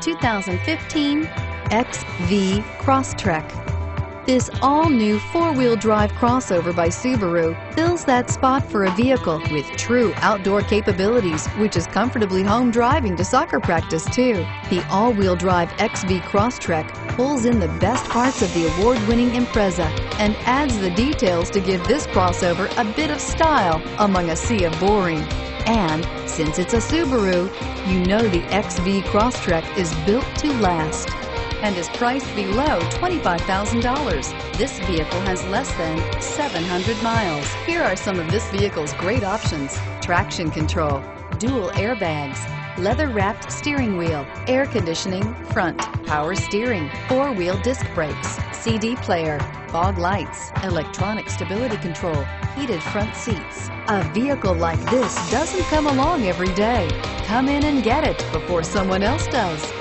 2015 XV Crosstrek. This all-new four-wheel drive crossover by Subaru fills that spot for a vehicle with true outdoor capabilities, which is comfortably home driving to soccer practice too. The all-wheel drive XV Crosstrek pulls in the best parts of the award-winning Impreza and adds the details to give this crossover a bit of style among a sea of boring. And since it's a Subaru, you know the XV Crosstrek is built to last and is priced below $25,000. This vehicle has less than 700 miles. Here are some of this vehicle's great options: traction control, dual airbags, leather-wrapped steering wheel, air conditioning, front, power steering, four-wheel disc brakes, CD player, fog lights, electronic stability control, heated front seats. A vehicle like this doesn't come along every day. Come in and get it before someone else does.